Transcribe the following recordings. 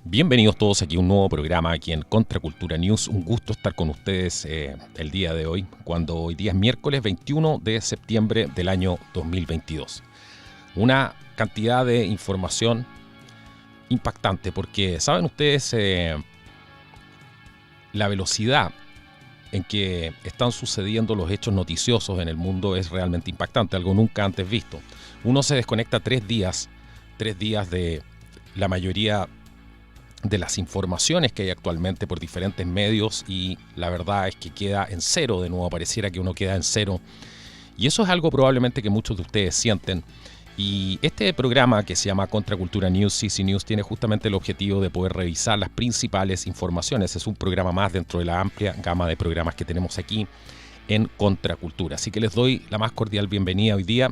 Bienvenidos todos aquí a un nuevo programa aquí en Contracultura News. Un gusto estar con ustedes el día de hoy, cuando hoy día es miércoles 21 de septiembre del año 2022. Una cantidad de información impactante porque, ¿saben ustedes la velocidad en que están sucediendo los hechos noticiosos en el mundo es realmente impactante, algo nunca antes visto? Uno se desconecta 3 días de la mayoría de las informaciones que hay actualmente por diferentes medios y la verdad es que queda en cero de nuevo, pareciera que uno queda en cero. Y eso es algo probablemente que muchos de ustedes sienten. Y este programa que se llama Contracultura News, CC News, tiene justamente el objetivo de poder revisar las principales informaciones. Es un programa más dentro de la amplia gama de programas que tenemos aquí en Contracultura. Así que les doy la más cordial bienvenida hoy día,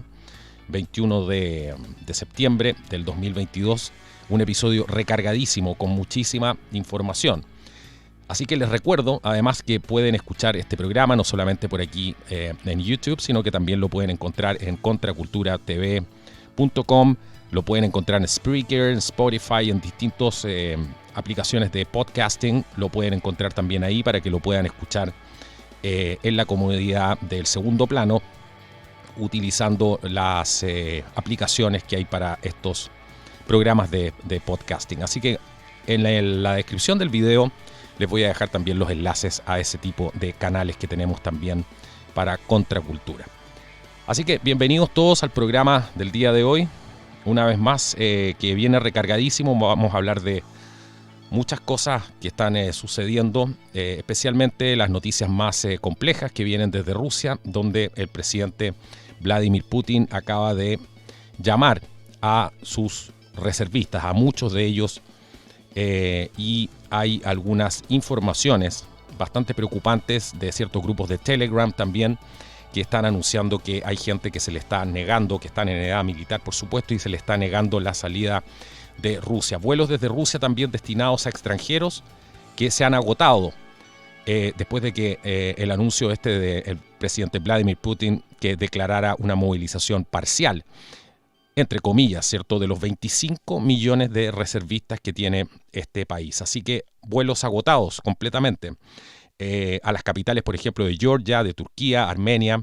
21 de septiembre del 2022. Un episodio recargadísimo con muchísima información. Así que les recuerdo, además, que pueden escuchar este programa no solamente por aquí en YouTube, sino que también lo pueden encontrar en contraculturatv.com, lo pueden encontrar en Spreaker, en Spotify, en distintas aplicaciones de podcasting. Lo pueden encontrar también ahí para que lo puedan escuchar en la comodidad del segundo plano, utilizando las aplicaciones que hay para estos programas de podcasting. Así que en la descripción del video les voy a dejar también los enlaces a ese tipo de canales que tenemos también para Contracultura. Así que bienvenidos todos al programa del día de hoy. Una vez más, que viene recargadísimo. Vamos a hablar de muchas cosas que están sucediendo, especialmente las noticias más complejas que vienen desde Rusia, donde el presidente Vladimir Putin acaba de llamar a sus reservistas, a muchos de ellos, y hay algunas informaciones bastante preocupantes de ciertos grupos de Telegram también que están anunciando que hay gente que se le está negando, que están en edad militar por supuesto, y se le está negando la salida de Rusia. Vuelos desde Rusia también destinados a extranjeros que se han agotado después de que el anuncio del presidente Vladimir Putin que declarara una movilización parcial, entre comillas, ¿cierto?, de los 25 millones de reservistas que tiene este país. Así que vuelos agotados completamente a las capitales, por ejemplo, de Georgia, de Turquía, Armenia,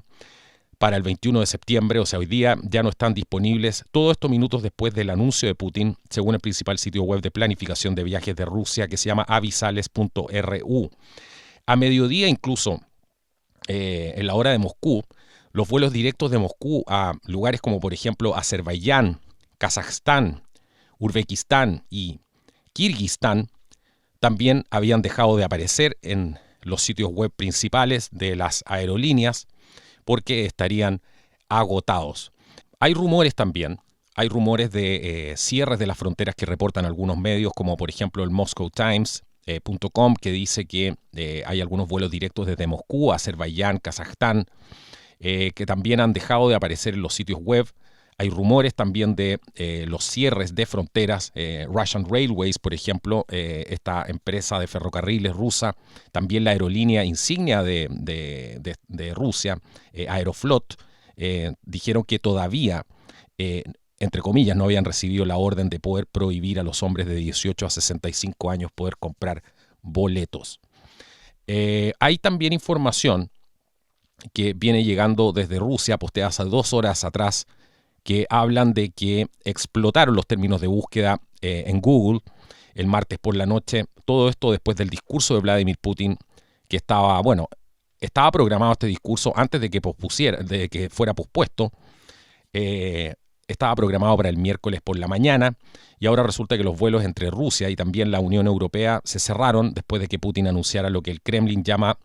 para el 21 de septiembre, o sea, hoy día ya no están disponibles. Todo esto minutos después del anuncio de Putin, según el principal sitio web de planificación de viajes de Rusia, que se llama avisales.ru. A mediodía incluso, en la hora de Moscú, los vuelos directos de Moscú a lugares como, por ejemplo, Azerbaiyán, Kazajstán, Uzbekistán y Kirguistán también habían dejado de aparecer en los sitios web principales de las aerolíneas porque estarían agotados. Hay rumores también, hay rumores de cierres de las fronteras que reportan algunos medios, como por ejemplo el MoscowTimes.com, que dice que hay algunos vuelos directos desde Moscú a Azerbaiyán, Kazajstán, que también han dejado de aparecer en los sitios web. Hay rumores también de los cierres de fronteras. Russian Railways, por ejemplo, esta empresa de ferrocarriles rusa, también la aerolínea insignia de Rusia, Aeroflot, dijeron que todavía, entre comillas, no habían recibido la orden de poder prohibir a los hombres de 18 a 65 años poder comprar boletos. Hay también información que viene llegando desde Rusia, posteada hace 2 horas atrás, que hablan de que explotaron los términos de búsqueda en Google el martes por la noche. Todo esto después del discurso de Vladimir Putin, que estaba programado este discurso antes de que fuera pospuesto. Estaba programado para el miércoles por la mañana y ahora resulta que los vuelos entre Rusia y también la Unión Europea se cerraron después de que Putin anunciara lo que el Kremlin llama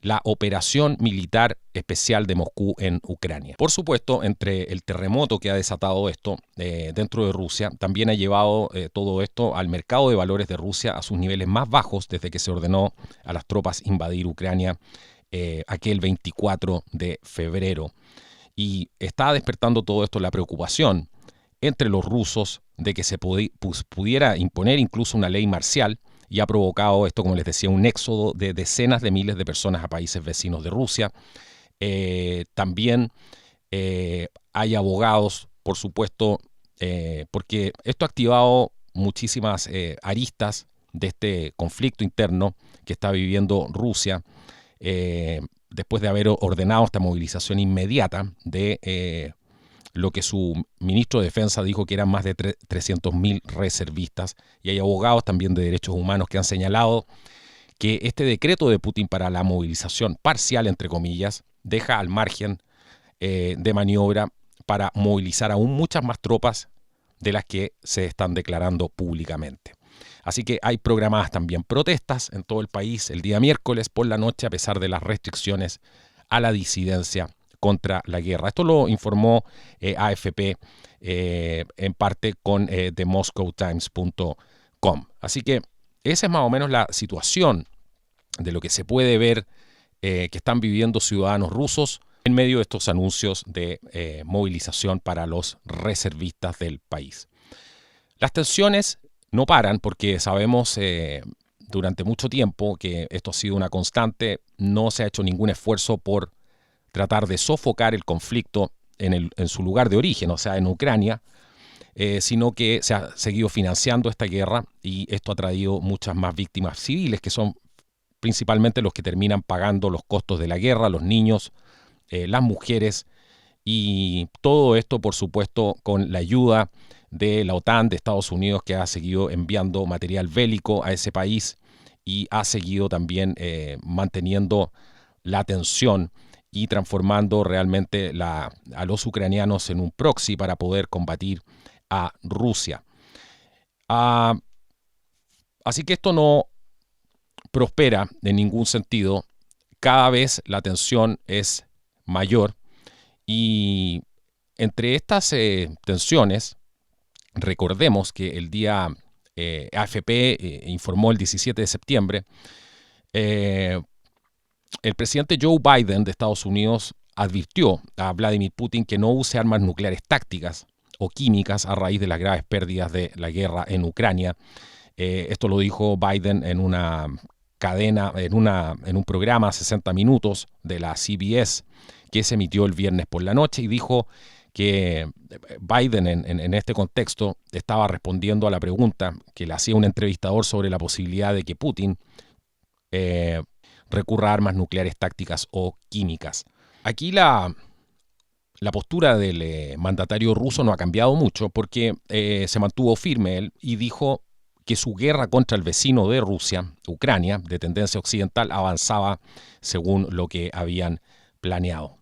la operación militar especial de Moscú en Ucrania. Por supuesto, entre el terremoto que ha desatado esto dentro de Rusia, también ha llevado todo esto al mercado de valores de Rusia a sus niveles más bajos desde que se ordenó a las tropas invadir Ucrania aquel 24 de febrero. Y está despertando todo esto la preocupación entre los rusos de que se pudiera imponer incluso una ley marcial, y ha provocado esto, como les decía, un éxodo de decenas de miles de personas a países vecinos de Rusia. También hay abogados, por supuesto, porque esto ha activado muchísimas aristas de este conflicto interno que está viviendo Rusia, después de haber ordenado esta movilización inmediata de lo que su ministro de Defensa dijo que eran más de 300.000 reservistas, y hay abogados también de derechos humanos que han señalado que este decreto de Putin para la movilización parcial, entre comillas, deja al margen de maniobra para movilizar aún muchas más tropas de las que se están declarando públicamente. Así que hay programadas también protestas en todo el país el día miércoles por la noche, a pesar de las restricciones a la disidencia contra la guerra. Esto lo informó AFP en parte con themoscowtimes.com. Así que esa es más o menos la situación de lo que se puede ver que están viviendo ciudadanos rusos en medio de estos anuncios de movilización para los reservistas del país. Las tensiones no paran porque sabemos durante mucho tiempo que esto ha sido una constante. No se ha hecho ningún esfuerzo por tratar de sofocar el conflicto en su lugar de origen, o sea, en Ucrania, sino que se ha seguido financiando esta guerra, y esto ha traído muchas más víctimas civiles, que son principalmente los que terminan pagando los costos de la guerra, los niños, las mujeres, y todo esto, por supuesto, con la ayuda de la OTAN, de Estados Unidos, que ha seguido enviando material bélico a ese país y ha seguido también manteniendo la tensión y transformando realmente a los ucranianos en un proxy para poder combatir a Rusia. Así que esto no prospera en ningún sentido. Cada vez la tensión es mayor, y entre estas tensiones, recordemos que el día AFP informó el 17 de septiembre, el presidente Joe Biden de Estados Unidos advirtió a Vladimir Putin que no use armas nucleares tácticas o químicas a raíz de las graves pérdidas de la guerra en Ucrania. Esto lo dijo Biden en una cadena, en un programa 60 minutos de la CBS que se emitió el viernes por la noche, y dijo que Biden en este contexto estaba respondiendo a la pregunta que le hacía un entrevistador sobre la posibilidad de que Putin recurra a armas nucleares tácticas o químicas. Aquí la postura del mandatario ruso no ha cambiado mucho, porque se mantuvo firme él y dijo que su guerra contra el vecino de Rusia, Ucrania, de tendencia occidental, avanzaba según lo que habían planeado.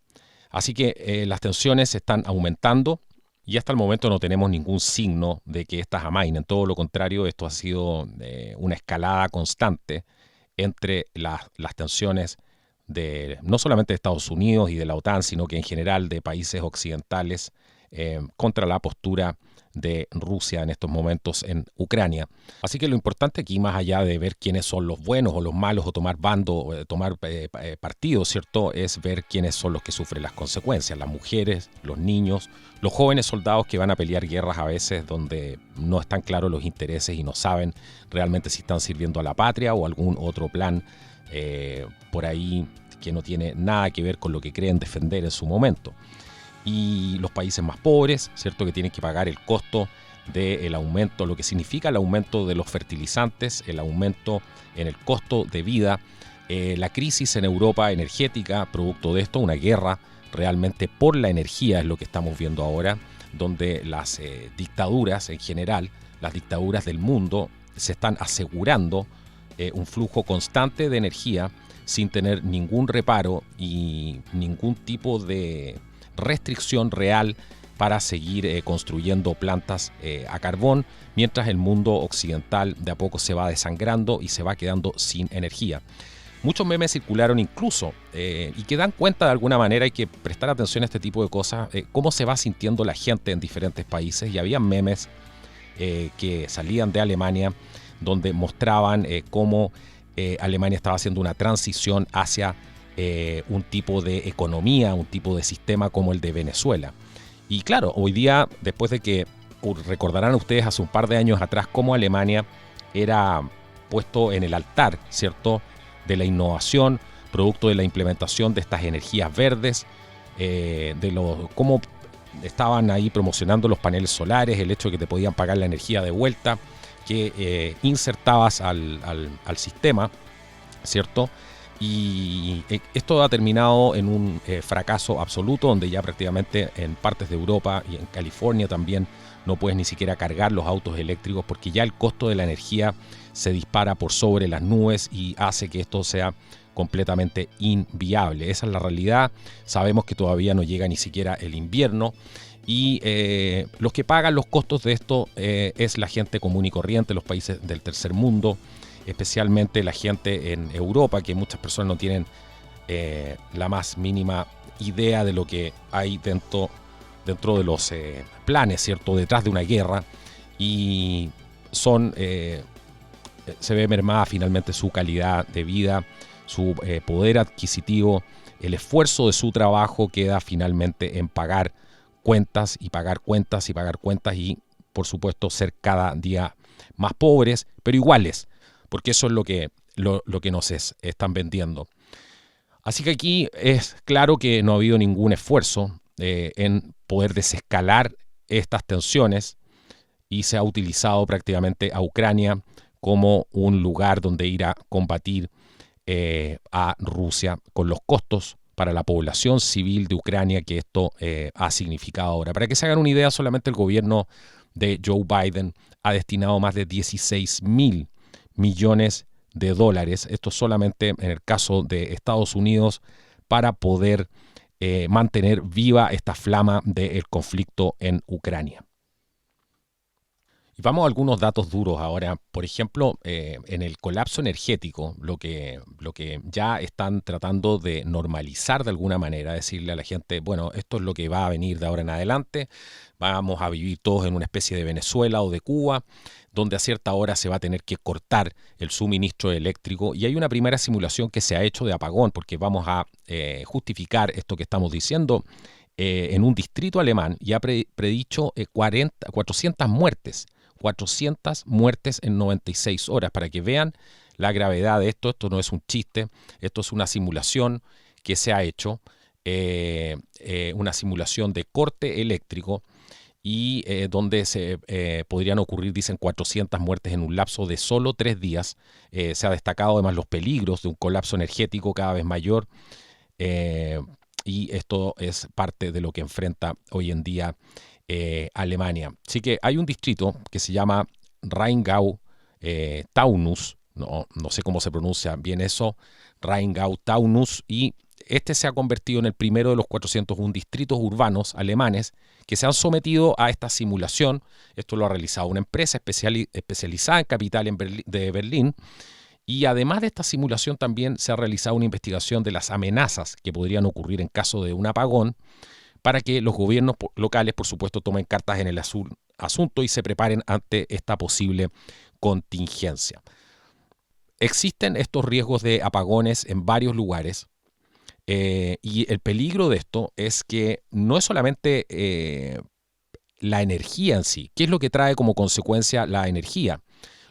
Así que las tensiones están aumentando, y hasta el momento no tenemos ningún signo de que estas amainen. Todo lo contrario, esto ha sido una escalada constante entre las tensiones no solamente de Estados Unidos y de la OTAN, sino que en general de países occidentales contra la postura de Rusia en estos momentos en Ucrania. Así que lo importante aquí, más allá de ver quiénes son los buenos o los malos, o tomar bando, tomar partido, ¿cierto?, es ver quiénes son los que sufren las consecuencias: las mujeres, los niños, los jóvenes soldados que van a pelear guerras a veces donde no están claros los intereses y no saben realmente si están sirviendo a la patria o algún otro plan por ahí que no tiene nada que ver con lo que creen defender en su momento. Y los países más pobres, ¿cierto?, que tienen que pagar el costo del aumento, lo que significa el aumento de los fertilizantes, el aumento en el costo de vida, la crisis en Europa energética, producto de esto, una guerra realmente por la energía es lo que estamos viendo ahora, donde las dictaduras en general, las dictaduras del mundo, se están asegurando un flujo constante de energía sin tener ningún reparo y ningún tipo de restricción real para seguir construyendo plantas a carbón, mientras el mundo occidental de a poco se va desangrando y se va quedando sin energía. Muchos memes circularon incluso y que dan cuenta de alguna manera, hay que prestar atención a este tipo de cosas, cómo se va sintiendo la gente en diferentes países, y había memes que salían de Alemania donde mostraban cómo Alemania estaba haciendo una transición hacia un tipo de economía, un tipo de sistema como el de Venezuela. Y claro, hoy día, después de que recordarán ustedes hace un par de años atrás cómo Alemania era puesto en el altar, ¿cierto?, de la innovación, producto de la implementación de estas energías verdes, cómo estaban ahí promocionando los paneles solares, el hecho de que te podían pagar la energía de vuelta, que insertabas al sistema, ¿cierto? Y esto ha terminado en un fracaso absoluto, donde ya prácticamente en partes de Europa y en California también no puedes ni siquiera cargar los autos eléctricos, porque ya el costo de la energía se dispara por sobre las nubes y hace que esto sea completamente inviable. Esa es la realidad. Sabemos que todavía no llega ni siquiera el invierno, y los que pagan los costos de esto es la gente común y corriente, los países del tercer mundo, especialmente la gente en Europa, que muchas personas no tienen la más mínima idea de lo que hay dentro de los planes, ¿cierto?, detrás de una guerra, y se ve mermada finalmente su calidad de vida, su poder adquisitivo. El esfuerzo de su trabajo queda finalmente en pagar cuentas y pagar cuentas y pagar cuentas, y por supuesto ser cada día más pobres, pero iguales, porque eso es lo que nos están vendiendo. Así que aquí es claro que no ha habido ningún esfuerzo en poder desescalar estas tensiones, y se ha utilizado prácticamente a Ucrania como un lugar donde ir a combatir a Rusia, con los costos para la población civil de Ucrania que esto ha significado ahora. Para que se hagan una idea, solamente el gobierno de Joe Biden ha destinado más de 16.000 millones de dólares, esto solamente en el caso de Estados Unidos, para poder mantener viva esta flama del conflicto en Ucrania. Y vamos a algunos datos duros ahora. Por ejemplo, en el colapso energético, lo que ya están tratando de normalizar de alguna manera, decirle a la gente, bueno, esto es lo que va a venir de ahora en adelante, vamos a vivir todos en una especie de Venezuela o de Cuba, donde a cierta hora se va a tener que cortar el suministro eléctrico. Y hay una primera simulación que se ha hecho de apagón, porque vamos a justificar esto que estamos diciendo, en un distrito alemán, y ha predicho 400 muertes. 400 muertes en 96 horas, para que vean la gravedad de esto. Esto no es un chiste, esto es una simulación que se ha hecho, una simulación de corte eléctrico, y donde se podrían ocurrir, dicen, 400 muertes en un lapso de solo 3 días. Se ha destacado además los peligros de un colapso energético cada vez mayor, y esto es parte de lo que enfrenta hoy en día Alemania. Así que hay un distrito que se llama Rheingau-Taunus, no sé cómo se pronuncia bien eso, Rheingau-Taunus, y este se ha convertido en el primero de los 401 distritos urbanos alemanes que se han sometido a esta simulación. Esto lo ha realizado una empresa especializada en capital de Berlín. Y además de esta simulación, también se ha realizado una investigación de las amenazas que podrían ocurrir en caso de un apagón, para que los gobiernos locales, por supuesto, tomen cartas en el asunto y se preparen ante esta posible contingencia. Existen estos riesgos de apagones en varios lugares, y el peligro de esto es que no es solamente la energía en sí. ¿Qué es lo que trae como consecuencia la energía?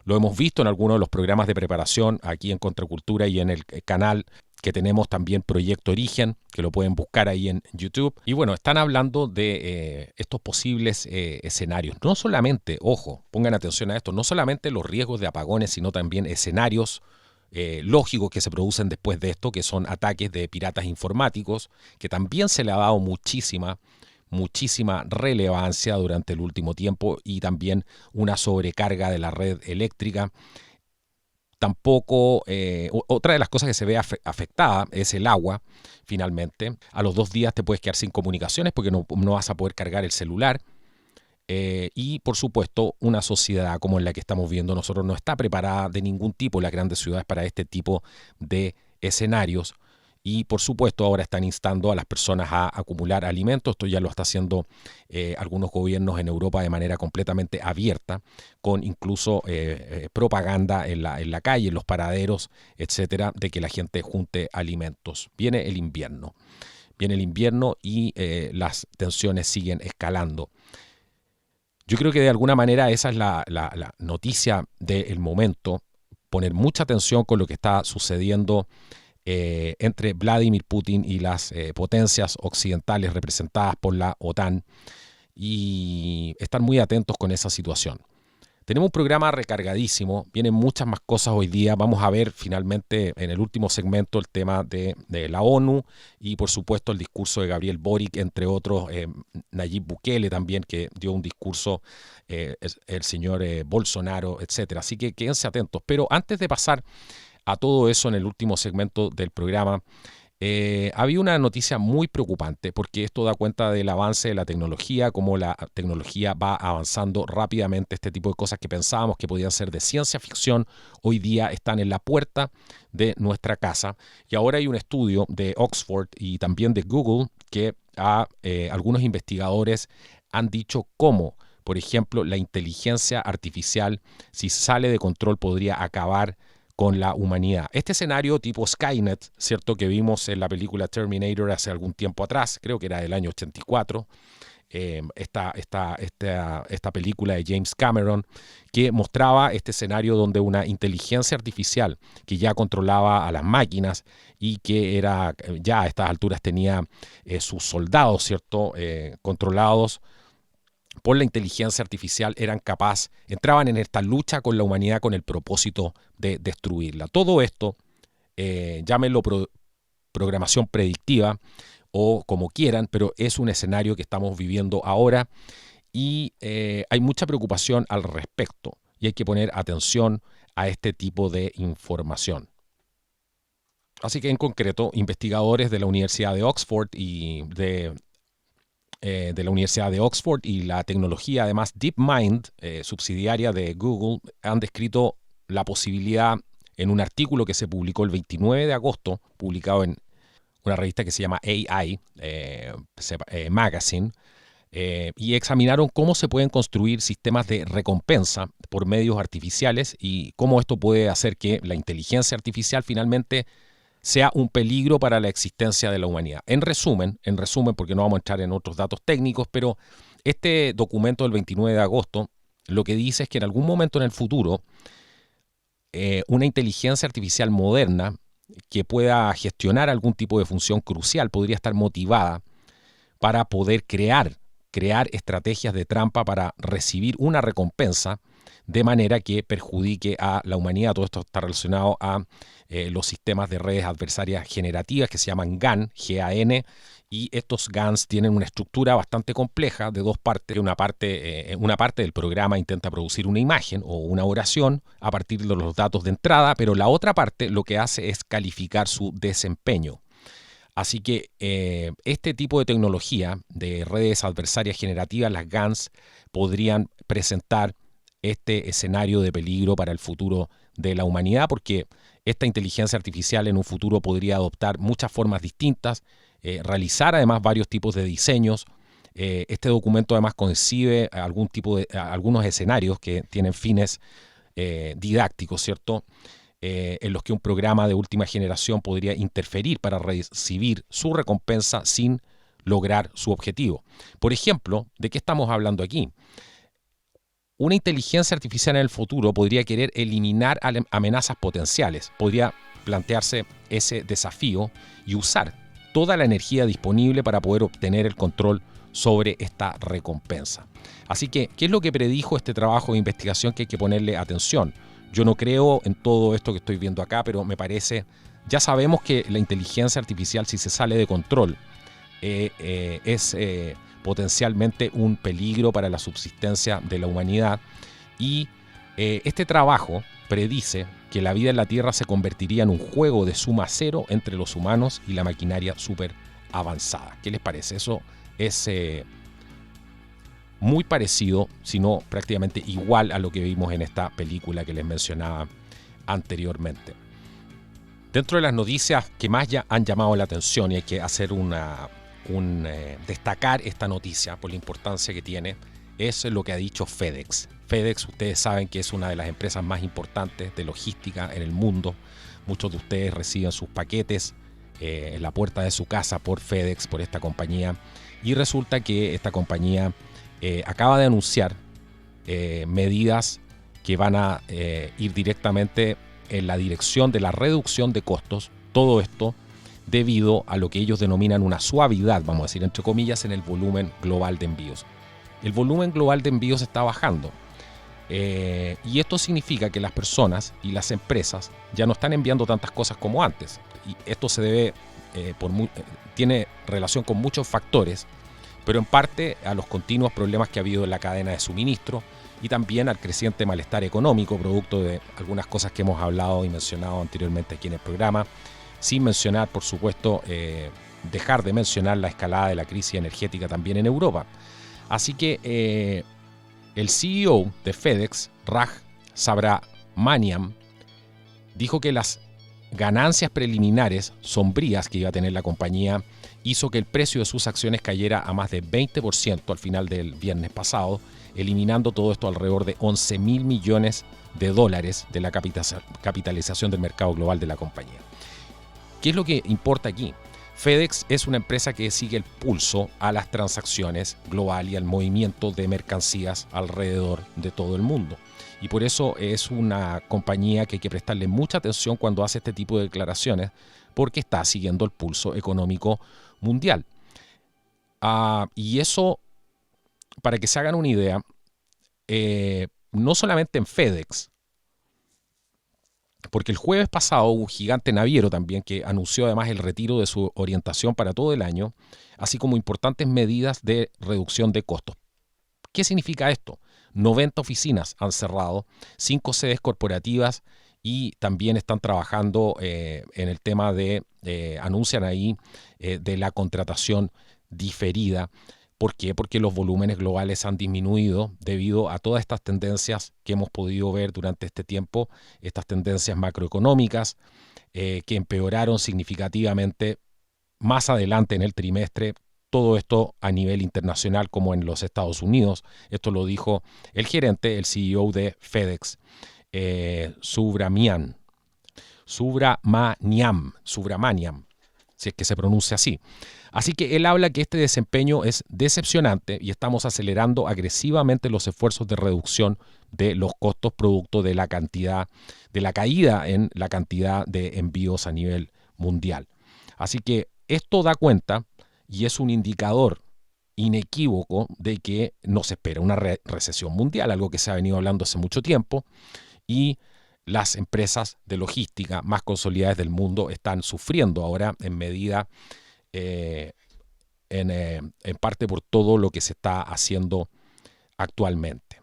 Lo hemos visto en algunos de los programas de preparación aquí en Contracultura y en el canal que tenemos también, Proyecto Origen, que lo pueden buscar ahí en YouTube. Y bueno, están hablando de estos posibles escenarios. No solamente, ojo, pongan atención a esto, no solamente los riesgos de apagones, sino también escenarios lógicos que se producen después de esto, que son ataques de piratas informáticos, que también se le ha dado muchísima relevancia durante el último tiempo, y también una sobrecarga de la red eléctrica. Tampoco, otra de las cosas que se ve afectada es el agua, finalmente. A los 2 días te puedes quedar sin comunicaciones porque no vas a poder cargar el celular. Y por supuesto, una sociedad como en la que estamos viendo nosotros no está preparada de ningún tipo, las grandes ciudades, para este tipo de escenarios. Y por supuesto ahora están instando a las personas a acumular alimentos. Esto ya lo está haciendo algunos gobiernos en Europa de manera completamente abierta, con incluso propaganda en la calle, en los paraderos, etcétera, de que la gente junte alimentos. Viene el invierno y las tensiones siguen escalando. Yo creo que de alguna manera esa es la noticia del momento, poner mucha atención con lo que está sucediendo entre Vladimir Putin y las potencias occidentales representadas por la OTAN, y estar muy atentos con esa situación. Tenemos un programa recargadísimo, vienen muchas más cosas hoy día. Vamos a ver finalmente en el último segmento el tema de la ONU y por supuesto el discurso de Gabriel Boric, entre otros, Nayib Bukele también, que dio un discurso, el señor Bolsonaro, etcétera. Así que quédense atentos. Pero antes de pasar a todo eso en el último segmento del programa, había una noticia muy preocupante porque esto da cuenta del avance de la tecnología, cómo la tecnología va avanzando rápidamente. Este tipo de cosas que pensábamos que podían ser de ciencia ficción, hoy día están en la puerta de nuestra casa. Y ahora hay un estudio de Oxford y también de Google que algunos investigadores han dicho cómo, por ejemplo, la inteligencia artificial, si sale de control, podría acabar con la humanidad. Este escenario tipo Skynet, ¿cierto?, que vimos en la película Terminator hace algún tiempo atrás, creo que era del año 84, esta película de James Cameron, que mostraba este escenario donde una inteligencia artificial que ya controlaba a las máquinas y que ya a estas alturas tenía sus soldados, ¿cierto?, controlados por la inteligencia artificial, entraban en esta lucha con la humanidad con el propósito de destruirla. Todo esto, llámenlo programación predictiva o como quieran, pero es un escenario que estamos viviendo ahora y hay mucha preocupación al respecto y hay que poner atención a este tipo de información. Así que en concreto, investigadores de la Universidad de Oxford y de la tecnología, además DeepMind, subsidiaria de Google, han descrito la posibilidad en un artículo que se publicó el 29 de agosto, publicado en una revista que se llama AI Magazine, y examinaron cómo se pueden construir sistemas de recompensa por medios artificiales y cómo esto puede hacer que la inteligencia artificial finalmente sea un peligro para la existencia de la humanidad. En resumen, porque no vamos a entrar en otros datos técnicos, pero este documento del 29 de agosto lo que dice es que en algún momento en el futuro una inteligencia artificial moderna que pueda gestionar algún tipo de función crucial podría estar motivada para poder crear estrategias de trampa para recibir una recompensa de manera que perjudique a la humanidad. Todo esto está relacionado a los sistemas de redes adversarias generativas que se llaman GAN, G-A-N, y estos GANs tienen una estructura bastante compleja de dos partes. Una parte del programa intenta producir una imagen o una oración a partir de los datos de entrada, pero la otra parte lo que hace es calificar su desempeño. Así que este tipo de tecnología de redes adversarias generativas, las GANs, podrían presentar este escenario de peligro para el futuro de la humanidad, porque esta inteligencia artificial en un futuro podría adoptar muchas formas distintas, realizar además varios tipos de diseños. Este documento además concibe algunos escenarios que tienen fines didácticos, ¿cierto?, en los que un programa de última generación podría interferir para recibir su recompensa sin lograr su objetivo. Por ejemplo, ¿de qué estamos hablando aquí? Una inteligencia artificial en el futuro podría querer eliminar amenazas potenciales, podría plantearse ese desafío y usar toda la energía disponible para poder obtener el control sobre esta recompensa. Así que, ¿qué es lo que predijo este trabajo de investigación que hay que ponerle atención? Yo no creo en todo esto que estoy viendo acá, pero me parece, ya sabemos que la inteligencia artificial, si se sale de control, es potencialmente un peligro para la subsistencia de la humanidad. Y este trabajo predice que la vida en la Tierra se convertiría en un juego de suma cero entre los humanos y la maquinaria súper avanzada. ¿Qué les parece? Eso es muy parecido, si no prácticamente igual a lo que vimos en esta película que les mencionaba anteriormente. Dentro de las noticias que más ya han llamado la atención, y hay que hacer destacar esta noticia por la importancia que tiene, es lo que ha dicho FedEx. FedEx, ustedes saben que es una de las empresas más importantes de logística en el mundo. Muchos de ustedes reciben sus paquetes en la puerta de su casa por FedEx, por esta compañía. Y resulta que esta compañía acaba de anunciar medidas que van a ir directamente en la dirección de la reducción de costos. Todo esto debido a lo que ellos denominan una suavidad, vamos a decir entre comillas, en el volumen global de envíos. El volumen global de envíos está bajando. Y esto significa que las personas y las empresas ya no están enviando tantas cosas como antes. Y esto se debe, tiene relación con muchos factores, pero en parte a los continuos problemas que ha habido en la cadena de suministro y también al creciente malestar económico, producto de algunas cosas que hemos hablado y mencionado anteriormente aquí en el programa, sin mencionar, por supuesto, dejar de mencionar la escalada de la crisis energética también en Europa. Así que el CEO de FedEx, Raj Subramaniam, dijo que las ganancias preliminares sombrías que iba a tener la compañía hizo que el precio de sus acciones cayera a más de 20% al final del viernes pasado, eliminando todo esto alrededor de $11.000 millones de la capitalización del mercado global de la compañía. ¿Qué es lo que importa aquí? FedEx es una empresa que sigue el pulso a las transacciones global y al movimiento de mercancías alrededor de todo el mundo. Y por eso es una compañía que hay que prestarle mucha atención cuando hace este tipo de declaraciones, porque está siguiendo el pulso económico mundial. Y eso, para que se hagan una idea, no solamente en FedEx, porque el jueves pasado hubo un gigante naviero también que anunció además el retiro de su orientación para todo el año, así como importantes medidas de reducción de costos. ¿Qué significa esto? 90 oficinas han cerrado, 5 sedes corporativas y también están trabajando en el tema de, anuncian ahí, de la contratación diferida. ¿Por qué? Porque los volúmenes globales han disminuido debido a todas estas tendencias que hemos podido ver durante este tiempo, estas tendencias macroeconómicas que empeoraron significativamente más adelante en el trimestre. Todo esto a nivel internacional como en los Estados Unidos. Esto lo dijo el gerente, el CEO de FedEx, Subramaniam, si es que se pronuncia así. Así que él habla que este desempeño es decepcionante y estamos acelerando agresivamente los esfuerzos de reducción de los costos producto de la caída en la cantidad de envíos a nivel mundial. Así que esto da cuenta y es un indicador inequívoco de que nos espera una recesión mundial, algo que se ha venido hablando hace mucho tiempo, y las empresas de logística más consolidadas del mundo están sufriendo ahora en medida, en parte por todo lo que se está haciendo actualmente.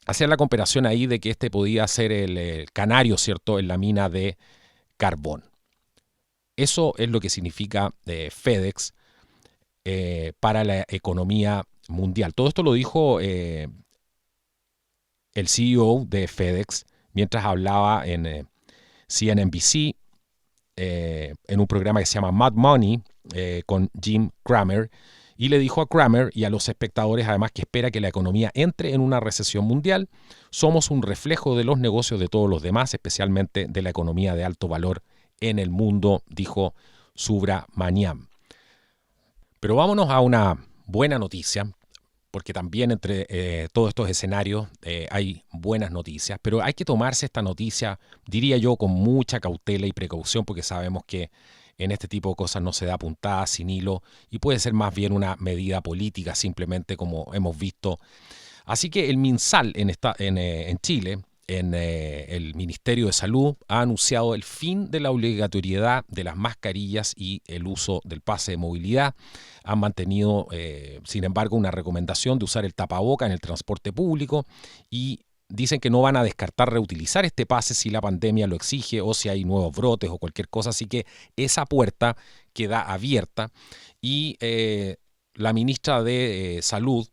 Hacían la comparación ahí de que este podía ser el canario, ¿cierto?, en la mina de carbón. Eso es lo que significa FedEx para la economía mundial. Todo esto lo dijo el CEO de FedEx mientras hablaba en CNBC, en un programa que se llama Mad Money, con Jim Cramer, y le dijo a Cramer y a los espectadores además que espera que la economía entre en una recesión mundial. Somos un reflejo de los negocios de todos los demás, especialmente de la economía de alto valor en el mundo, dijo Subramaniam. Pero vámonos a una buena noticia, porque también entre todos estos escenarios hay buenas noticias, pero hay que tomarse esta noticia, diría yo, con mucha cautela y precaución, porque sabemos que en este tipo de cosas no se da puntada sin hilo y puede ser más bien una medida política simplemente, como hemos visto. Así que el MinSal en Chile, en el Ministerio de Salud, ha anunciado el fin de la obligatoriedad de las mascarillas y el uso del pase de movilidad. Han mantenido, sin embargo, una recomendación de usar el tapaboca en el transporte público y dicen que no van a descartar reutilizar este pase si la pandemia lo exige o si hay nuevos brotes o cualquier cosa. Así que esa puerta queda abierta y la ministra de Salud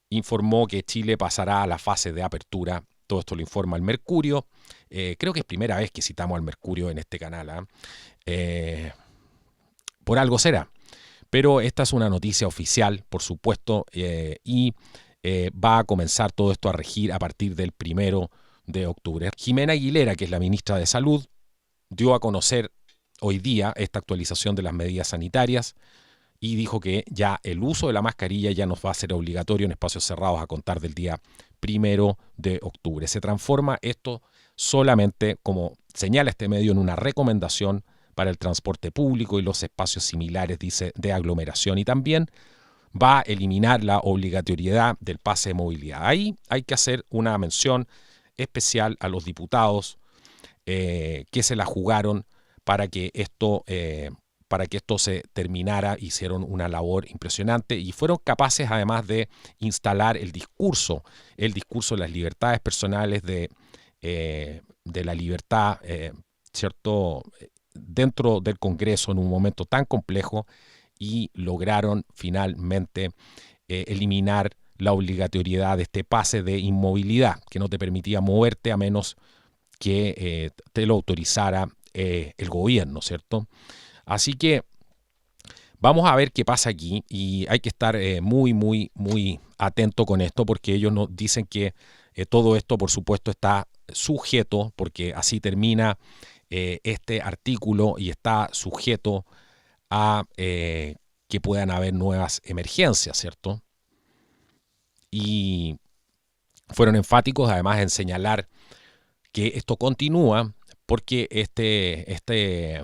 informó que Chile pasará a la fase de apertura. Todo esto lo informa el Mercurio. Creo que es primera vez que citamos al Mercurio en este canal. Por algo será. Pero esta es una noticia oficial, por supuesto, y va a comenzar todo esto a regir a partir del 1 de octubre. Jimena Aguilera, que es la ministra de Salud, dio a conocer hoy día esta actualización de las medidas sanitarias y dijo que ya el uso de la mascarilla ya no va a ser obligatorio en espacios cerrados a contar del día 1 de octubre. Se transforma esto solamente, como señala este medio, en una recomendación para el transporte público y los espacios similares, dice, de aglomeración. Y también va a eliminar la obligatoriedad del pase de movilidad. Ahí hay que hacer una mención especial a los diputados que se la jugaron para que esto se terminara. Hicieron una labor impresionante y fueron capaces además de instalar el discurso de las libertades personales, de la libertad, ¿cierto?, dentro del Congreso en un momento tan complejo, y lograron finalmente eliminar la obligatoriedad de este pase de inmovilidad, que no te permitía moverte a menos que te lo autorizara el gobierno, ¿cierto? Así que vamos a ver qué pasa aquí, y hay que estar muy, muy, muy atento con esto, porque ellos nos dicen que todo esto, por supuesto, está sujeto, porque así termina este artículo, y está sujeto a que puedan haber nuevas emergencias, ¿cierto? Y fueron enfáticos además en señalar que esto continúa porque este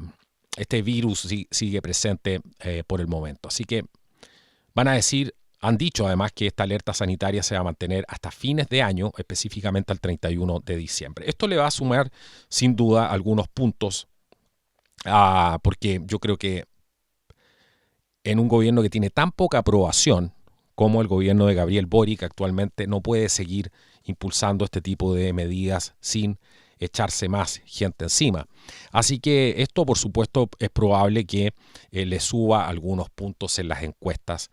virus sigue presente por el momento. Así que han dicho además que esta alerta sanitaria se va a mantener hasta fines de año, específicamente al 31 de diciembre. Esto le va a sumar sin duda algunos puntos, porque yo creo que en un gobierno que tiene tan poca aprobación como el gobierno de Gabriel Boric actualmente, no puede seguir impulsando este tipo de medidas sin echarse más gente encima. Así que esto, por supuesto, es probable que le suba algunos puntos en las encuestas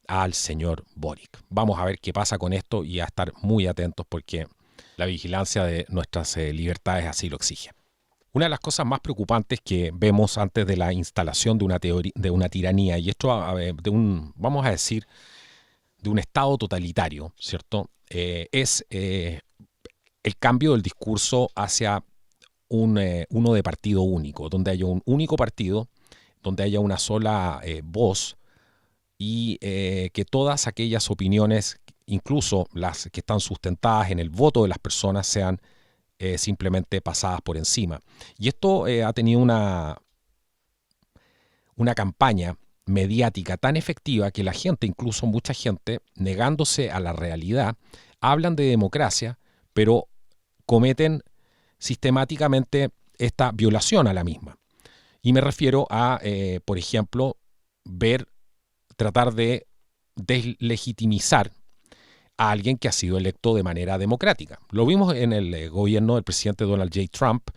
al señor Boric. Vamos a ver qué pasa con esto y a estar muy atentos, porque la vigilancia de nuestras libertades así lo exige. Una de las cosas más preocupantes que vemos antes de la instalación de una tiranía, y esto vamos a decir, de un Estado totalitario, ¿cierto? Es el cambio del discurso hacia uno de partido único, donde haya un único partido, donde haya una sola voz, y que todas aquellas opiniones, incluso las que están sustentadas en el voto de las personas, sean simplemente pasadas por encima. Y esto ha tenido una campaña mediática tan efectiva que la gente, incluso mucha gente, negándose a la realidad, hablan de democracia, pero cometen sistemáticamente esta violación a la misma. Y me refiero a, por ejemplo, tratar de deslegitimizar a alguien que ha sido electo de manera democrática. Lo vimos en el gobierno del presidente Donald J. Trump,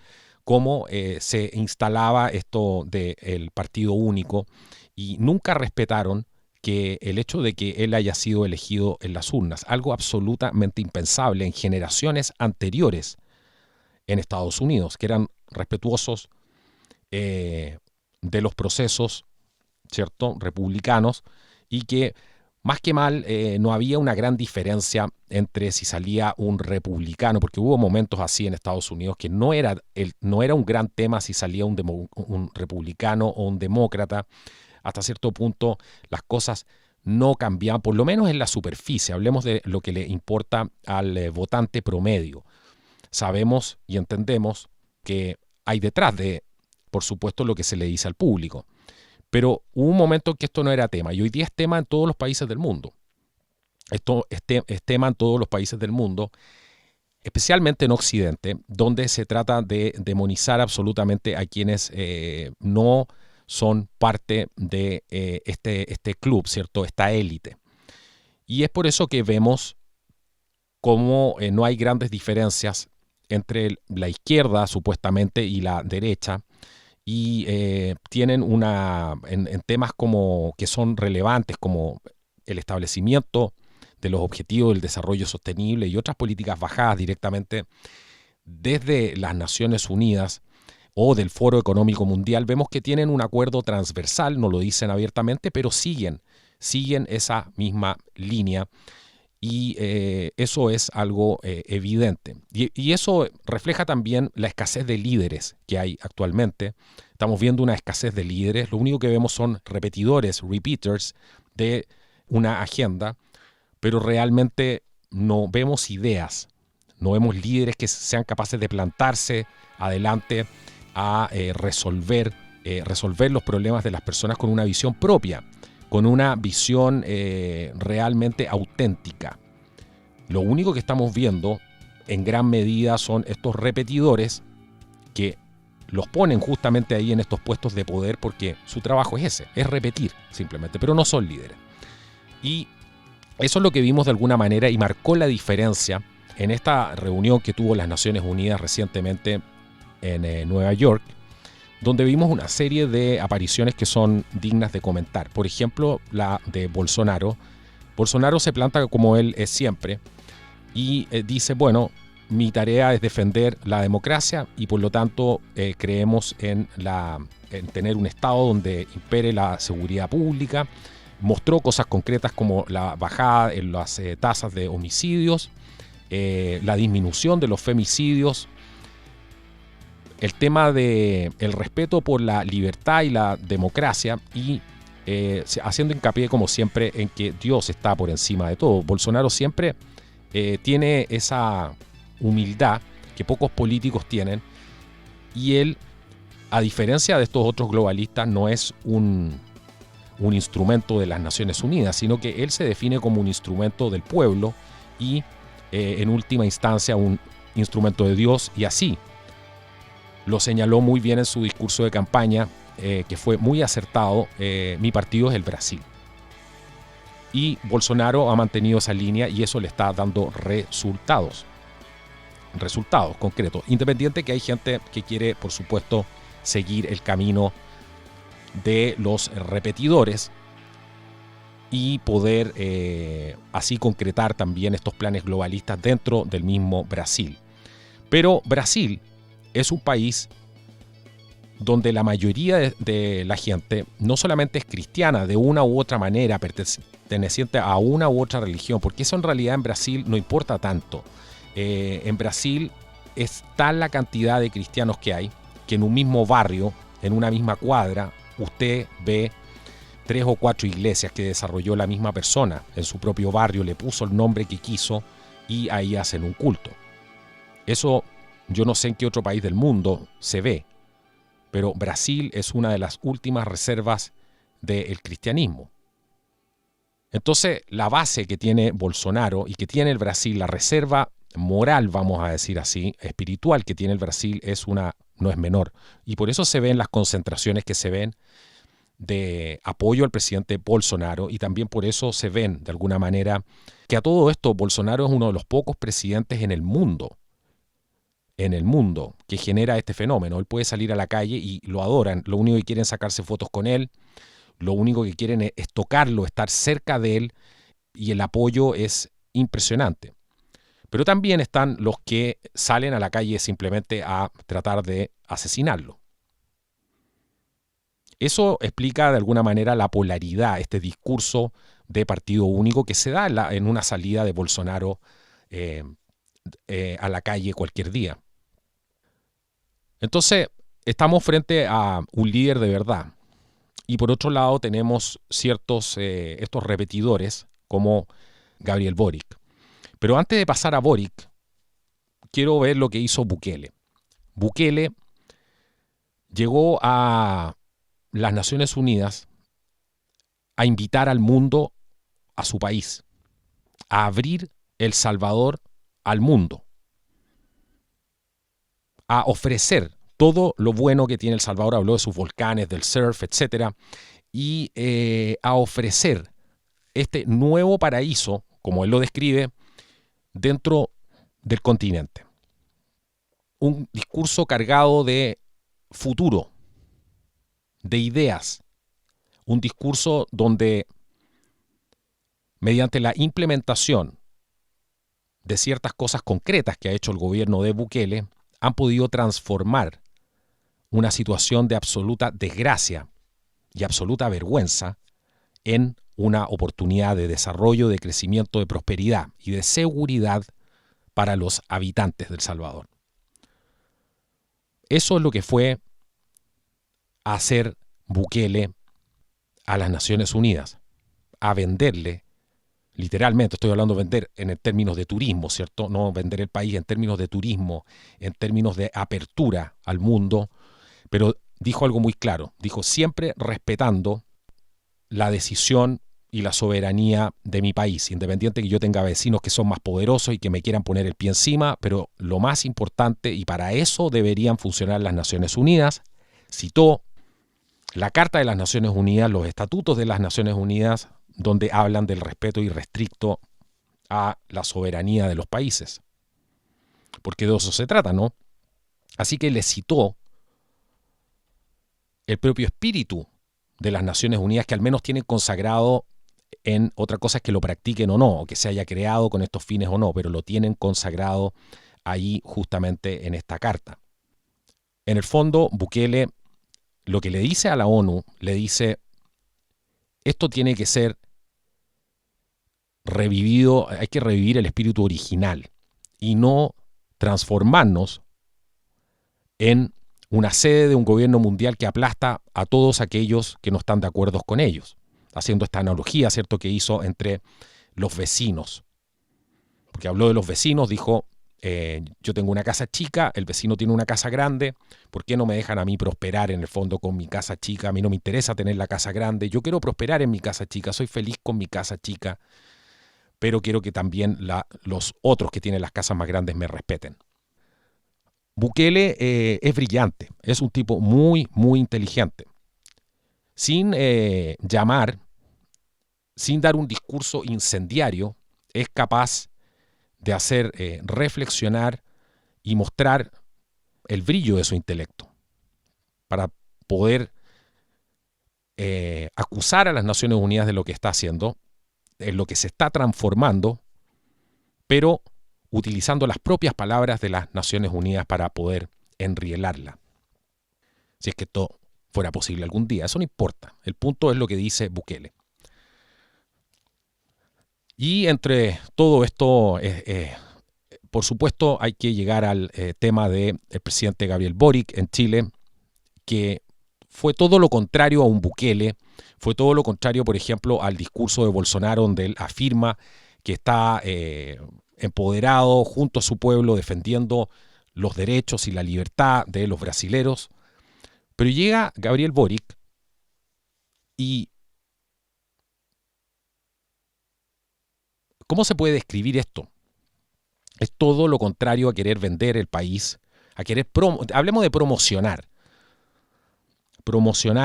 cómo se instalaba esto del partido único, y nunca respetaron que el hecho de que él haya sido elegido en las urnas, algo absolutamente impensable en generaciones anteriores en Estados Unidos, que eran respetuosos de los procesos, ¿cierto?, republicanos, y que más que mal no había una gran diferencia entre si salía un republicano, porque hubo momentos así en Estados Unidos que no era un gran tema si salía un republicano o un demócrata. Hasta cierto punto las cosas no cambiaban, por lo menos en la superficie. Hablemos de lo que le importa al votante promedio. Sabemos y entendemos que hay detrás de, por supuesto, lo que se le dice al público. Pero hubo un momento en que esto no era tema, y hoy día es tema en todos los países del mundo. Esto es tema en todos los países del mundo, especialmente en Occidente, donde se trata de demonizar absolutamente a quienes no son parte de este club, ¿cierto?, esta élite. Y es por eso que vemos cómo no hay grandes diferencias entre la izquierda, supuestamente, y la derecha, y tienen en temas como que son relevantes, como el establecimiento de los objetivos del desarrollo sostenible y otras políticas bajadas directamente desde las Naciones Unidas o del Foro Económico Mundial. Vemos que tienen un acuerdo transversal, no lo dicen abiertamente, pero siguen esa misma línea, y eso es algo evidente. Y eso refleja también la escasez de líderes que hay actualmente. Estamos viendo una escasez de líderes. Lo único que vemos son repeaters de una agenda, pero realmente no vemos ideas, no vemos líderes que sean capaces de plantarse adelante a resolver los problemas de las personas con una visión propia. con una visión realmente auténtica. Lo único que estamos viendo en gran medida son estos repetidores que los ponen justamente ahí en estos puestos de poder porque su trabajo es ese, es repetir simplemente, pero no son líderes. Y eso es lo que vimos de alguna manera y marcó la diferencia en esta reunión que tuvo las Naciones Unidas recientemente en Nueva York, donde vimos una serie de apariciones que son dignas de comentar. Por ejemplo, la de Bolsonaro. Bolsonaro se planta como él es siempre y dice, bueno, mi tarea es defender la democracia y por lo tanto creemos en tener un Estado donde impere la seguridad pública. Mostró cosas concretas como la bajada en las tasas de homicidios, la disminución de los femicidios, el tema del respeto por la libertad y la democracia y haciendo hincapié como siempre en que Dios está por encima de todo. Bolsonaro siempre tiene esa humildad que pocos políticos tienen y él, a diferencia de estos otros globalistas, no es un instrumento de las Naciones Unidas, sino que él se define como un instrumento del pueblo y en última instancia un instrumento de Dios, y así lo señaló muy bien en su discurso de campaña, que fue muy acertado. Mi partido es el Brasil. Y Bolsonaro ha mantenido esa línea y eso le está dando resultados concretos. Independiente que hay gente que quiere, por supuesto, seguir el camino de los repetidores y poder así concretar también estos planes globalistas dentro del mismo Brasil. Pero Brasil es un país donde la mayoría de la gente no solamente es cristiana de una u otra manera, perteneciente a una u otra religión, porque eso en realidad en Brasil no importa tanto. En Brasil es tal la cantidad de cristianos que hay, que en un mismo barrio, en una misma cuadra, usted ve 3 o 4 iglesias que desarrolló la misma persona en su propio barrio, le puso el nombre que quiso y ahí hacen un culto. Eso yo no sé en qué otro país del mundo se ve, pero Brasil es una de las últimas reservas del cristianismo. Entonces, la base que tiene Bolsonaro y que tiene el Brasil, la reserva moral, vamos a decir así, espiritual que tiene el Brasil no es menor. Y por eso se ven las concentraciones que se ven de apoyo al presidente Bolsonaro y también por eso se ven, de alguna manera, que a todo esto Bolsonaro es uno de los pocos presidentes en el mundo que genera este fenómeno. Él puede salir a la calle y lo adoran, lo único que quieren es sacarse fotos con él, lo único que quieren es tocarlo, estar cerca de él y el apoyo es impresionante. Pero también están los que salen a la calle simplemente a tratar de asesinarlo. Eso explica de alguna manera la polaridad, este discurso de partido único que se da en una salida de Bolsonaro a la calle cualquier día. Entonces, estamos frente a un líder de verdad. Y por otro lado tenemos estos repetidores como Gabriel Boric. Pero antes de pasar a Boric, quiero ver lo que hizo Bukele. Bukele llegó a las Naciones Unidas a invitar al mundo a su país, a abrir El Salvador al mundo, a ofrecer todo lo bueno que tiene El Salvador. Habló de sus volcanes, del surf, etc. Y a ofrecer este nuevo paraíso, como él lo describe, dentro del continente. Un discurso cargado de futuro, de ideas. Un discurso donde, mediante la implementación de ciertas cosas concretas que ha hecho el gobierno de Bukele, han podido transformar una situación de absoluta desgracia y absoluta vergüenza en una oportunidad de desarrollo, de crecimiento, de prosperidad y de seguridad para los habitantes de El Salvador. Eso es lo que fue a hacer Bukele a las Naciones Unidas, a venderle, literalmente estoy hablando de vender en términos de turismo, ¿cierto? No vender el país en términos de turismo, en términos de apertura al mundo, pero dijo algo muy claro, dijo siempre respetando la decisión y la soberanía de mi país, independiente que yo tenga vecinos que son más poderosos y que me quieran poner el pie encima, pero lo más importante, y para eso deberían funcionar las Naciones Unidas, citó la Carta de las Naciones Unidas, los estatutos de las Naciones Unidas, donde hablan del respeto irrestricto a la soberanía de los países. Porque de eso se trata, ¿no? Así que le citó el propio espíritu de las Naciones Unidas, que al menos tienen consagrado. En otra cosa es que lo practiquen o no, o que se haya creado con estos fines o no, pero lo tienen consagrado ahí justamente en esta carta. En el fondo, Bukele lo que le dice a la ONU, le dice, esto tiene que ser revivido, hay que revivir el espíritu original y no transformarnos en una sede de un gobierno mundial que aplasta a todos aquellos que no están de acuerdo con ellos. Haciendo esta analogía, ¿cierto?, que hizo entre los vecinos. Porque habló de los vecinos, dijo, yo tengo una casa chica, el vecino tiene una casa grande, ¿por qué no me dejan a mí prosperar en el fondo con mi casa chica? A mí no me interesa tener la casa grande, yo quiero prosperar en mi casa chica, soy feliz con mi casa chica, pero quiero que también los otros que tienen las casas más grandes me respeten. Bukele es brillante, es un tipo muy, muy inteligente. Sin sin dar un discurso incendiario, es capaz de hacer reflexionar y mostrar el brillo de su intelecto para poder acusar a las Naciones Unidas de lo que está haciendo, en lo que se está transformando, pero utilizando las propias palabras de las Naciones Unidas para poder enrielarla. Si es que esto fuera posible algún día, eso no importa. El punto es lo que dice Bukele. Y entre todo esto, por supuesto, hay que llegar al tema del presidente Gabriel Boric en Chile, que fue todo lo contrario a un Bukele, fue todo lo contrario, por ejemplo, al discurso de Bolsonaro, donde él afirma que está empoderado junto a su pueblo, defendiendo los derechos y la libertad de los brasileros. Pero llega Gabriel Boric y ¿cómo se puede describir esto? Es todo lo contrario a querer vender el país, a querer hablemos de promocionar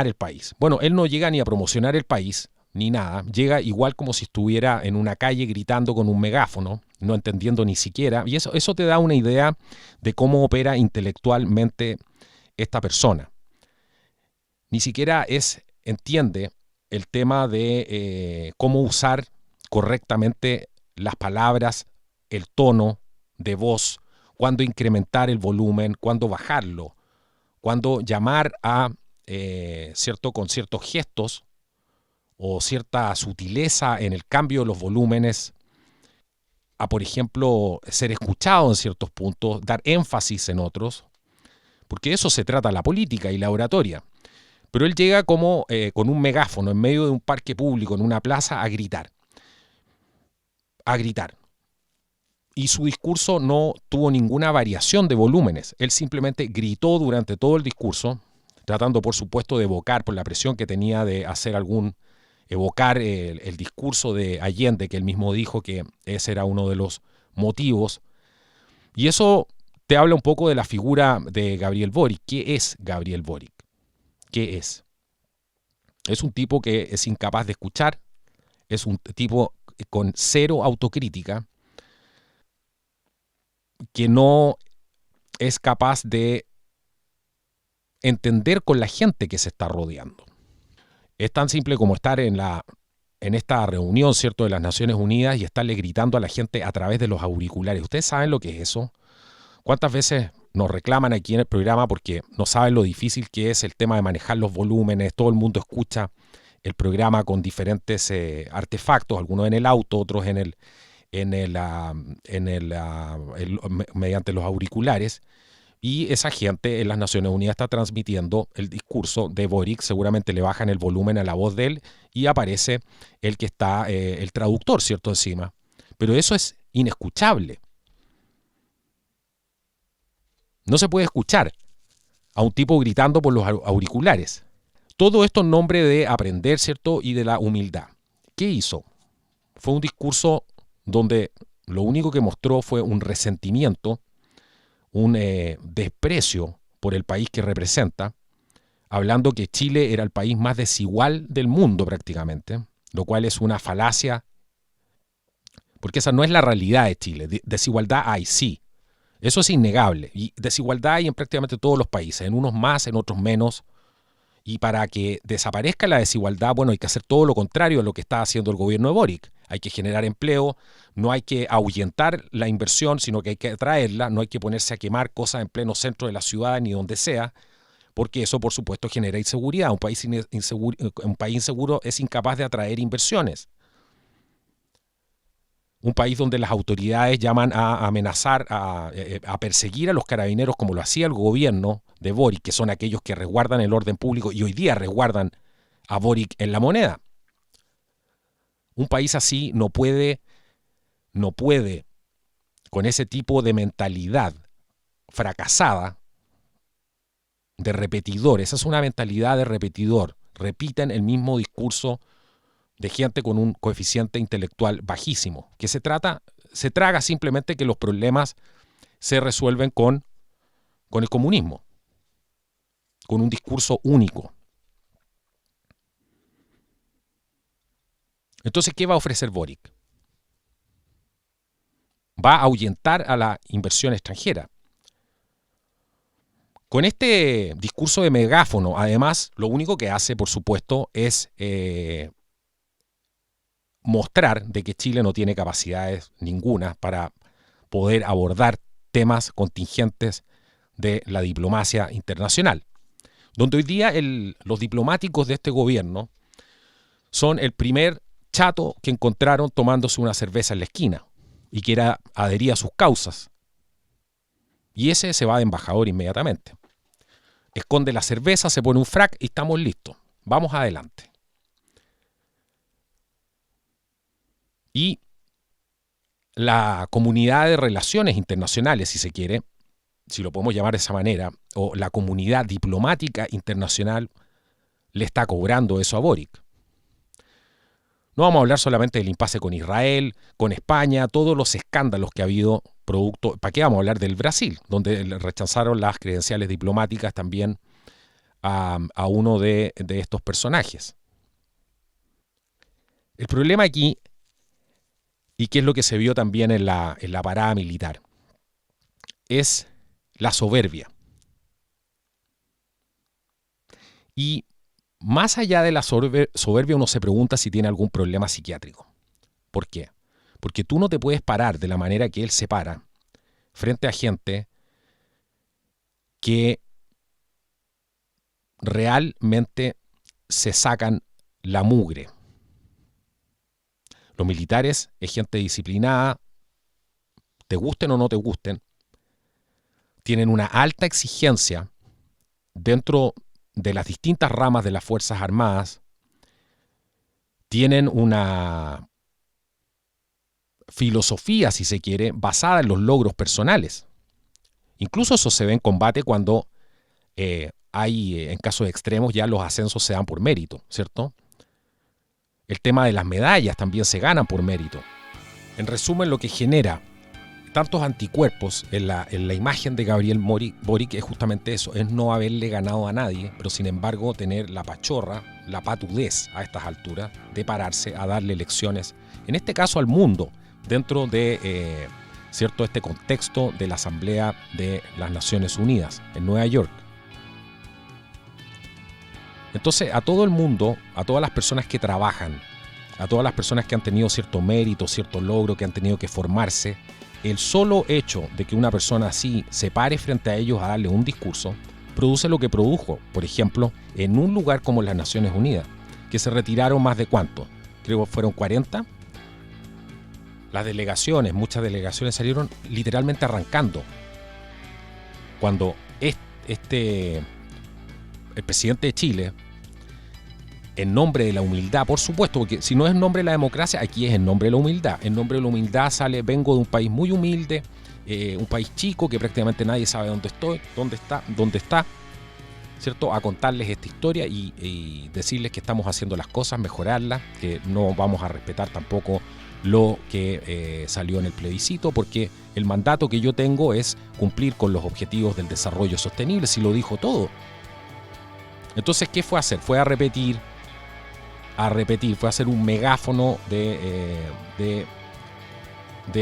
el país. Bueno, él no llega ni a promocionar el país, ni nada. Llega igual como si estuviera en una calle gritando con un megáfono, no entendiendo ni siquiera. Y eso te da una idea de cómo opera intelectualmente esta persona. Ni siquiera entiende el tema de cómo usar correctamente las palabras, el tono de voz, cuándo incrementar el volumen, cuándo bajarlo, cuándo llamar a con ciertos gestos o cierta sutileza en el cambio de los volúmenes, a, por ejemplo, ser escuchado en ciertos puntos, dar énfasis en otros, porque de eso se trata la política y la oratoria. Pero él llega como con un megáfono en medio de un parque público, en una plaza, a gritar. Y su discurso no tuvo ninguna variación de volúmenes. Él simplemente gritó durante todo el discurso, tratando, por supuesto, de evocar, por la presión que tenía de evocar el discurso de Allende, que él mismo dijo que ese era uno de los motivos. Y eso te habla un poco de la figura de Gabriel Boric. ¿Qué es Gabriel Boric? ¿Qué es? Es un tipo que es incapaz de escuchar, es un tipo con cero autocrítica, que no es capaz de entender con la gente que se está rodeando. Es tan simple como estar en esta reunión, ¿cierto?, de las Naciones Unidas y estarle gritando a la gente a través de los auriculares. ¿Ustedes saben lo que es eso? ¿Cuántas veces nos reclaman aquí en el programa porque no saben lo difícil que es el tema de manejar los volúmenes? Todo el mundo escucha el programa con diferentes artefactos, algunos en el auto, otros mediante los auriculares. Y esa gente en las Naciones Unidas está transmitiendo el discurso de Boric, seguramente le bajan el volumen a la voz de él y aparece el que está, el traductor, ¿cierto?, encima. Pero eso es inescuchable. No se puede escuchar a un tipo gritando por los auriculares. Todo esto en nombre de aprender, ¿cierto? Y de la humildad. ¿Qué hizo? Fue un discurso donde lo único que mostró fue un resentimiento, un desprecio por el país que representa, hablando que Chile era el país más desigual del mundo prácticamente, lo cual es una falacia, porque esa no es la realidad de Chile. Desigualdad hay, sí. Eso es innegable. Y desigualdad hay en prácticamente todos los países, en unos más, en otros menos. Y para que desaparezca la desigualdad, bueno, hay que hacer todo lo contrario a lo que está haciendo el gobierno de Boric. Hay que generar empleo, no hay que ahuyentar la inversión, sino que hay que atraerla, no hay que ponerse a quemar cosas en pleno centro de la ciudad ni donde sea, porque eso, por supuesto, genera inseguridad. Un país inseguro es incapaz de atraer inversiones. Un país donde las autoridades llaman a amenazar, a perseguir a los carabineros como lo hacía el gobierno de Boric, que son aquellos que resguardan el orden público y hoy día resguardan a Boric en La Moneda. Un país así no puede, con ese tipo de mentalidad fracasada, de repetidor. Esa es una mentalidad de repetidor. Repiten el mismo discurso de gente con un coeficiente intelectual bajísimo, que se traga simplemente que los problemas se resuelven con el comunismo, con un discurso único. Entonces, ¿qué va a ofrecer Boric? Va a ahuyentar a la inversión extranjera. Con este discurso de megáfono, además, lo único que hace, por supuesto, es mostrar de que Chile no tiene capacidades ninguna para poder abordar temas contingentes de la diplomacia internacional. Donde hoy día los diplomáticos de este gobierno son el primer chato que encontraron tomándose una cerveza en la esquina y que adhería a sus causas. Y ese se va de embajador inmediatamente. Esconde la cerveza, se pone un frac y estamos listos. Vamos adelante. Y la comunidad de relaciones internacionales, si se quiere, si lo podemos llamar de esa manera, o la comunidad diplomática internacional, le está cobrando eso a Boric. No vamos a hablar solamente del impasse con Israel, con España, todos los escándalos que ha habido producto. ¿Para qué vamos a hablar del Brasil? Donde le rechazaron las credenciales diplomáticas también a uno de estos personajes. El problema aquí, y que es lo que se vio también en la parada militar, es la soberbia. Y más allá de la soberbia, uno se pregunta si tiene algún problema psiquiátrico. ¿Por qué? Porque tú no te puedes parar de la manera que él se para frente a gente que realmente se sacan la mugre. Los militares es gente disciplinada, te gusten o no te gusten, tienen una alta exigencia dentro de las distintas ramas de las Fuerzas Armadas, tienen una filosofía, si se quiere, basada en los logros personales. Incluso eso se ve en combate cuando en casos extremos, ya los ascensos se dan por mérito, ¿cierto? El tema de las medallas también se ganan por mérito. En resumen, lo que genera tantos anticuerpos en la imagen de Gabriel Boric es justamente eso, es no haberle ganado a nadie, pero sin embargo tener la pachorra, la patudez a estas alturas de pararse a darle lecciones, en este caso al mundo, dentro de este contexto de la Asamblea de las Naciones Unidas en Nueva York. Entonces, a todo el mundo, a todas las personas que trabajan, a todas las personas que han tenido cierto mérito, cierto logro, que han tenido que formarse, el solo hecho de que una persona así se pare frente a ellos a darle un discurso, produce lo que produjo, por ejemplo, en un lugar como las Naciones Unidas, que se retiraron más de ¿cuánto? Creo que fueron 40. Las delegaciones, muchas delegaciones salieron literalmente arrancando. Cuando el presidente de Chile, en nombre de la humildad, por supuesto, porque si no es en nombre de la democracia, aquí es en nombre de la humildad. En nombre de la humildad vengo de un país muy humilde, un país chico que prácticamente nadie sabe dónde está, ¿cierto?, a contarles esta historia y decirles que estamos haciendo las cosas, mejorarlas, que no vamos a respetar tampoco lo que salió en el plebiscito, porque el mandato que yo tengo es cumplir con los objetivos del desarrollo sostenible, si lo dijo todo. Entonces, ¿qué fue a hacer? Fue a repetir, fue a hacer un megáfono de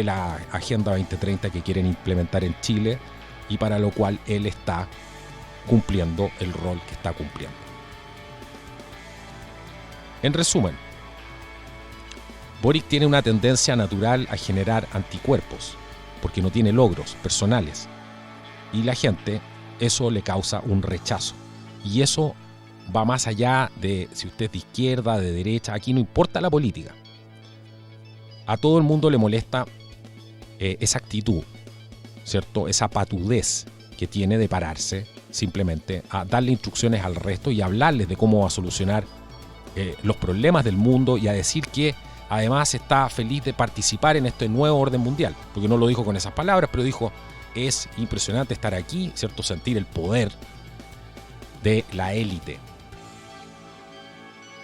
la Agenda 2030 que quieren implementar en Chile y para lo cual él está cumpliendo el rol que está cumpliendo. En resumen, Boric tiene una tendencia natural a generar anticuerpos porque no tiene logros personales y la gente eso le causa un rechazo y eso va más allá de si usted es de izquierda, de derecha, aquí no importa la política. A todo el mundo le molesta esa actitud, ¿cierto? Esa patudez que tiene de pararse simplemente a darle instrucciones al resto y hablarles de cómo va a solucionar los problemas del mundo y a decir que además está feliz de participar en este nuevo orden mundial, porque no lo dijo con esas palabras, pero dijo, es impresionante estar aquí, ¿cierto? Sentir el poder de la élite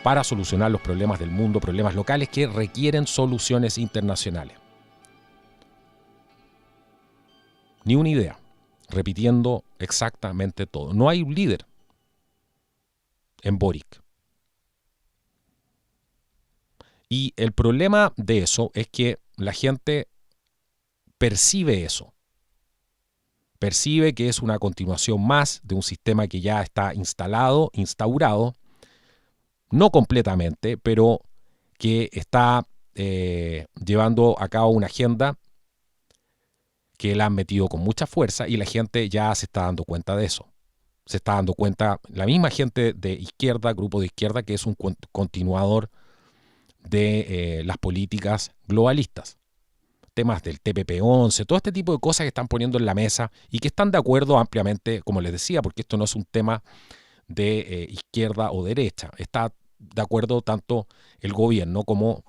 para solucionar los problemas del mundo, problemas locales que requieren soluciones internacionales. Ni una idea, repitiendo exactamente todo. No hay un líder en Boric. Y el problema de eso es que la gente percibe eso. Percibe que es una continuación más de un sistema que ya está instaurado, no completamente, pero que está llevando a cabo una agenda que la han metido con mucha fuerza y la gente ya se está dando cuenta de eso. Se está dando cuenta la misma gente de izquierda, grupo de izquierda, que es un continuador de las políticas globalistas. Temas del TPP-11, todo este tipo de cosas que están poniendo en la mesa y que están de acuerdo ampliamente, como les decía, porque esto no es un tema de izquierda o derecha. Está de acuerdo tanto el gobierno como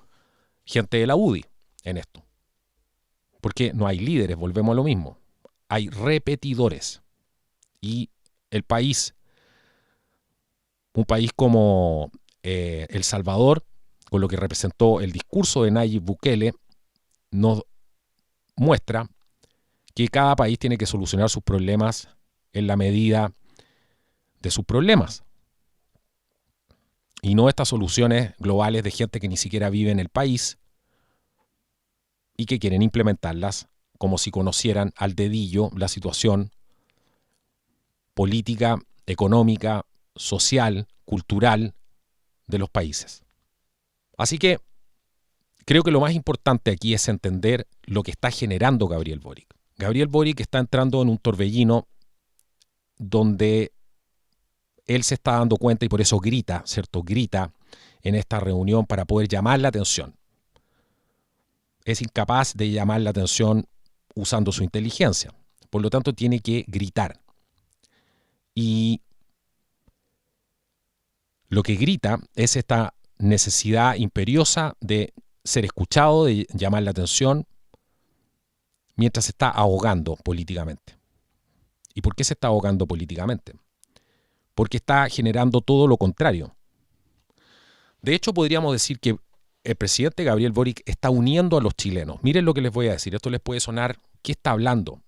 gente de la UDI en esto. Porque no hay líderes, volvemos a lo mismo. Hay repetidores. Y el país, un país como El Salvador, con lo que representó el discurso de Nayib Bukele, nos muestra que cada país tiene que solucionar sus problemas en la medida de sus problemas. Y no estas soluciones globales de gente que ni siquiera vive en el país y que quieren implementarlas como si conocieran al dedillo la situación política, económica, social, cultural de los países. Así que creo que lo más importante aquí es entender lo que está generando Gabriel Boric. Gabriel Boric está entrando en un torbellino donde él se está dando cuenta y por eso grita, ¿cierto? Grita en esta reunión para poder llamar la atención. Es incapaz de llamar la atención usando su inteligencia. Por lo tanto, tiene que gritar. Y lo que grita es esta necesidad imperiosa de ser escuchado, de llamar la atención, mientras se está ahogando políticamente. ¿Y por qué se está ahogando políticamente? Porque está generando todo lo contrario. De hecho, podríamos decir que el presidente Gabriel Boric está uniendo a los chilenos. Miren lo que les voy a decir. Esto les puede sonar. ¿Qué está hablando?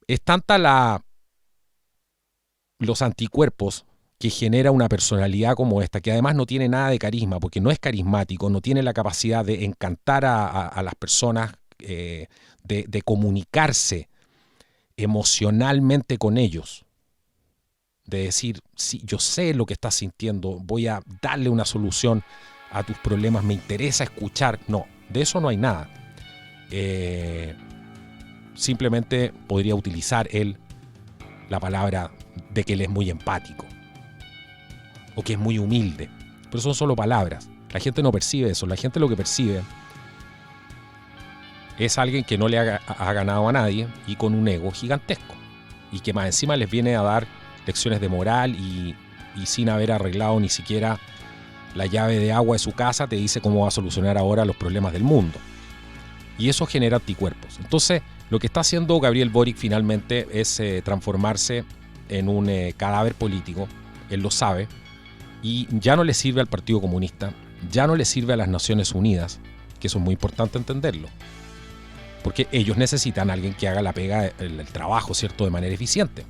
Es tanta los anticuerpos que genera una personalidad como esta, que además no tiene nada de carisma, porque no es carismático, no tiene la capacidad de encantar a las personas, de comunicarse emocionalmente con ellos. De decir, sí, yo sé lo que estás sintiendo, voy a darle una solución a tus problemas, me interesa escuchar. No, de eso no hay nada. Simplemente podría utilizar él la palabra de que él es muy empático o que es muy humilde, pero son solo palabras. La gente no percibe eso. La gente lo que percibe es alguien que no le ha ganado a nadie y con un ego gigantesco y que más encima les viene a dar lecciones de moral y sin haber arreglado ni siquiera la llave de agua de su casa te dice cómo va a solucionar ahora los problemas del mundo. Y eso genera anticuerpos. Entonces, lo que está haciendo Gabriel Boric finalmente es transformarse en un cadáver político, él lo sabe, y ya no le sirve al Partido Comunista, ya no le sirve a las Naciones Unidas, que eso es muy importante entenderlo, porque ellos necesitan a alguien que haga la pega, el trabajo, ¿cierto?, de manera eficiente,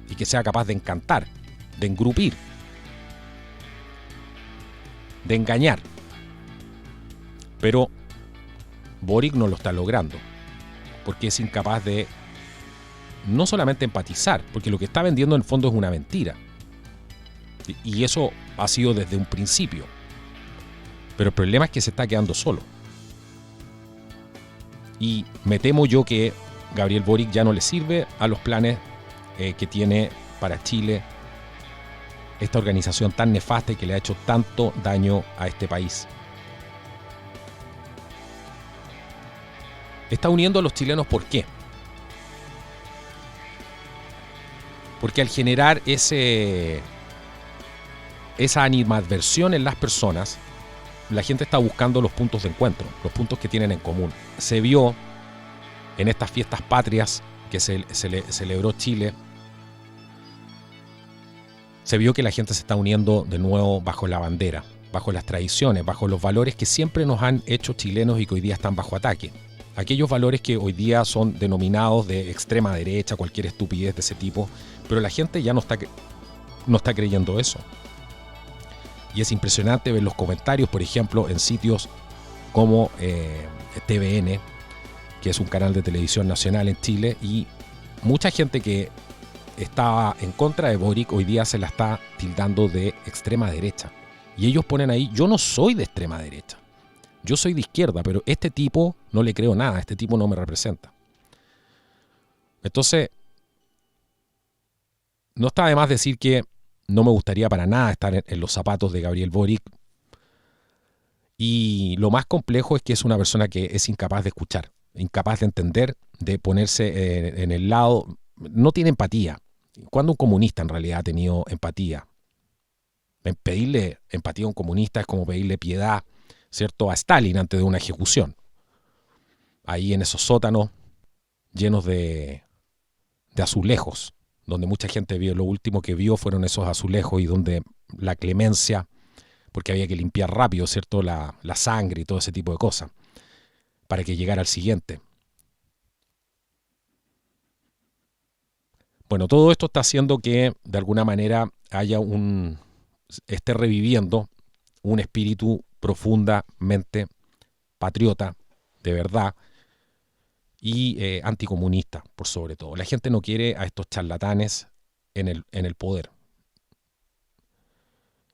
y que sea capaz de encantar, de engrupir, de engañar. Pero Boric no lo está logrando, porque es incapaz de no solamente empatizar, porque lo que está vendiendo en el fondo es una mentira. Y eso ha sido desde un principio. Pero el problema es que se está quedando solo. Y me temo yo que Gabriel Boric ya no le sirve a los planes que tiene para Chile esta organización tan nefasta y que le ha hecho tanto daño a este país. Está uniendo a los chilenos, ¿por qué? Porque al generar esa animadversión en las personas, la gente está buscando los puntos de encuentro, los puntos que tienen en común. Se vio en estas fiestas patrias que celebró Chile, se vio que la gente se está uniendo de nuevo bajo la bandera, bajo las tradiciones, bajo los valores que siempre nos han hecho chilenos y que hoy día están bajo ataque. Aquellos valores que hoy día son denominados de extrema derecha, cualquier estupidez de ese tipo, pero la gente ya no está creyendo eso. Y es impresionante ver los comentarios, por ejemplo, en sitios como TVN, que es un canal de televisión nacional en Chile, y mucha gente que estaba en contra de Boric hoy día se la está tildando de extrema derecha. Y ellos ponen ahí, yo no soy de extrema derecha, yo soy de izquierda, pero este tipo no le creo nada, este tipo no me representa. Entonces, no está de más decir que no me gustaría para nada estar en los zapatos de Gabriel Boric. Y lo más complejo es que es una persona que es incapaz de escuchar, incapaz de entender, de ponerse en el lado. No tiene empatía. ¿Cuándo un comunista en realidad ha tenido empatía? Pedirle empatía a un comunista es como pedirle piedad, ¿cierto?, a Stalin antes de una ejecución. Ahí en esos sótanos llenos de azulejos, donde mucha gente vio, lo último que vio fueron esos azulejos y donde la clemencia, porque había que limpiar rápido, ¿cierto?, la sangre y todo ese tipo de cosas, para que llegara al siguiente. Bueno, todo esto está haciendo que de alguna manera esté reviviendo un espíritu profundamente patriota, de verdad, y anticomunista, por sobre todo. La gente no quiere a estos charlatanes en el poder.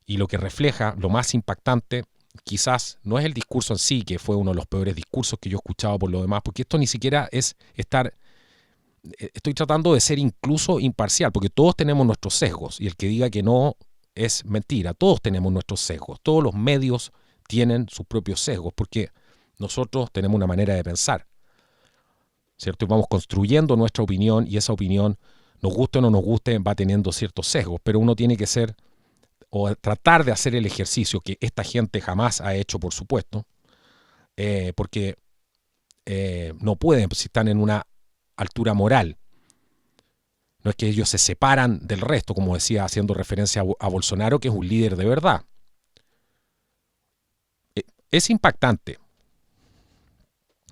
Y lo que refleja, lo más impactante, quizás no es el discurso en sí, que fue uno de los peores discursos que yo he escuchado por lo demás, porque esto ni siquiera es estoy tratando de ser incluso imparcial, porque todos tenemos nuestros sesgos, y el que diga que no es mentira. Todos tenemos nuestros sesgos, todos los medios tienen sus propios sesgos, porque nosotros tenemos una manera de pensar, ¿cierto? Y vamos construyendo nuestra opinión, y esa opinión, nos guste o no nos guste, va teniendo ciertos sesgos, pero uno tiene que ser, o tratar de hacer el ejercicio que esta gente jamás ha hecho, por supuesto, porque no pueden, si están en una altura moral. No es que ellos se separan del resto, como decía, haciendo referencia a Bolsonaro, que es un líder de verdad. Es impactante.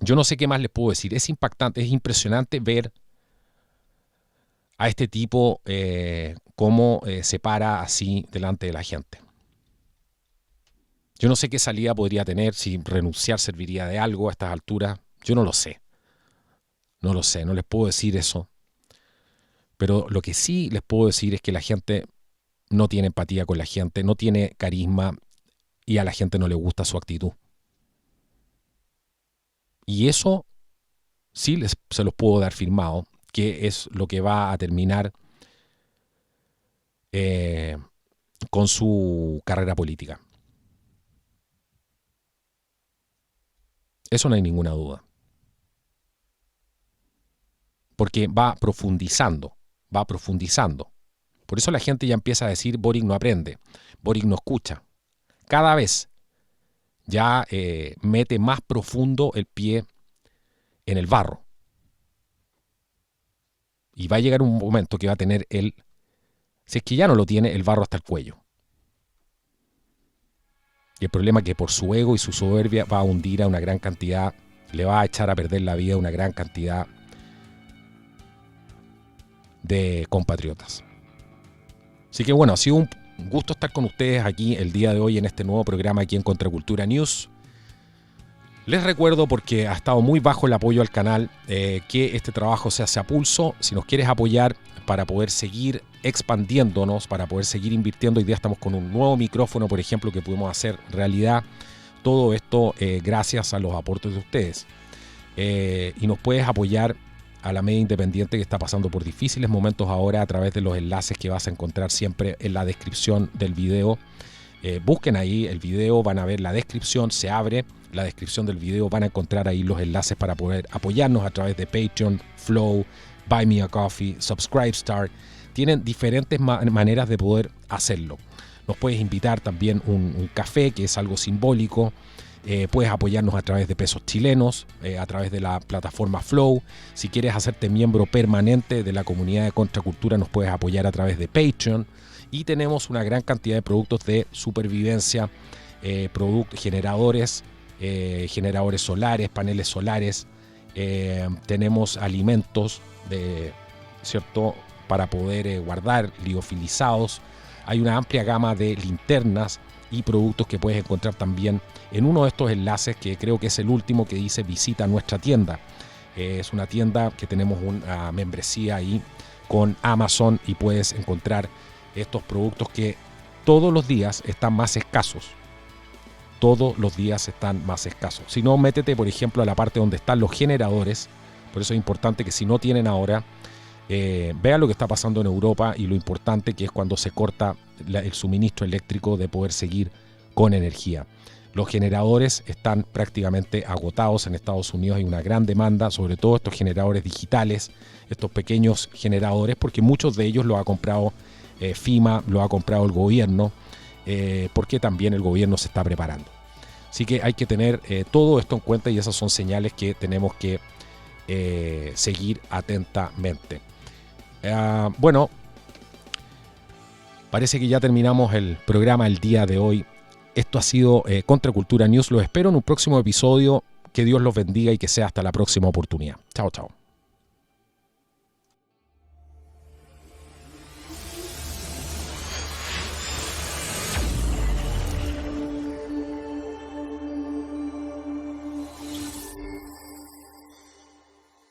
Yo no sé qué más les puedo decir. Es impactante, es impresionante ver a este tipo cómo se para así delante de la gente. Yo no sé qué salida podría tener, si renunciar serviría de algo a estas alturas. Yo no lo sé. No lo sé, no les puedo decir eso. Pero lo que sí les puedo decir es que la gente no tiene empatía con la gente, no tiene carisma, y a la gente no le gusta su actitud. Y eso sí se los puedo dar firmado, que es lo que va a terminar con su carrera política. Eso no hay ninguna duda. Porque va profundizando. Por eso la gente ya empieza a decir, Boric no aprende, Boric no escucha. Cada vez ya mete más profundo el pie en el barro. Y va a llegar un momento que va a tener si es que ya no lo tiene, el barro hasta el cuello. Y el problema es que por su ego y su soberbia va a hundir a una gran cantidad, le va a echar a perder la vida a una gran cantidad de compatriotas. Así que bueno, ha sido un gusto estar con ustedes aquí el día de hoy en este nuevo programa aquí en Contracultura News. Les recuerdo, porque ha estado muy bajo el apoyo al canal, que este trabajo se hace a pulso. Si nos quieres apoyar para poder seguir expandiéndonos, para poder seguir invirtiendo, hoy día estamos con un nuevo micrófono, por ejemplo, que pudimos hacer realidad. Todo esto gracias a los aportes de ustedes. Y nos puedes apoyar a la media independiente, que está pasando por difíciles momentos ahora, a través de los enlaces que vas a encontrar siempre en la descripción del video. Busquen ahí el video, van a ver la descripción, se abre la descripción del video, van a encontrar ahí los enlaces para poder apoyarnos a través de Patreon, Flow, Buy Me a Coffee, Subscribestar. Tienen diferentes maneras de poder hacerlo. Nos puedes invitar también un café, que es algo simbólico. Puedes apoyarnos a través de pesos chilenos, a través de la plataforma Flow. Si quieres hacerte miembro permanente de la comunidad de Contracultura, nos puedes apoyar a través de Patreon. Y tenemos una gran cantidad de productos de supervivencia, generadores solares, paneles solares. Tenemos alimentos ¿cierto?, para poder guardar, liofilizados. Hay una amplia gama de linternas y productos que puedes encontrar también en uno de estos enlaces, que creo que es el último, que dice visita nuestra tienda. Es una tienda que tenemos una membresía ahí con Amazon, y puedes encontrar estos productos que todos los días están más escasos. Todos los días están más escasos. Si no, métete, por ejemplo, a la parte donde están los generadores. Por eso es importante que, si no tienen ahora, vean lo que está pasando en Europa y lo importante que es cuando se corta el suministro eléctrico, de poder seguir con energía. Los generadores están prácticamente agotados en Estados Unidos. Hay una gran demanda, sobre todo estos generadores digitales, estos pequeños generadores, porque muchos de ellos los ha comprado FEMA, lo ha comprado el gobierno, porque también el gobierno se está preparando. Así que hay que tener todo esto en cuenta, y esas son señales que tenemos que seguir atentamente. Bueno, parece que ya terminamos el programa el día de hoy. Esto ha sido Contracultura News. Los espero en un próximo episodio. Que Dios los bendiga y que sea hasta la próxima oportunidad. Chao, chao.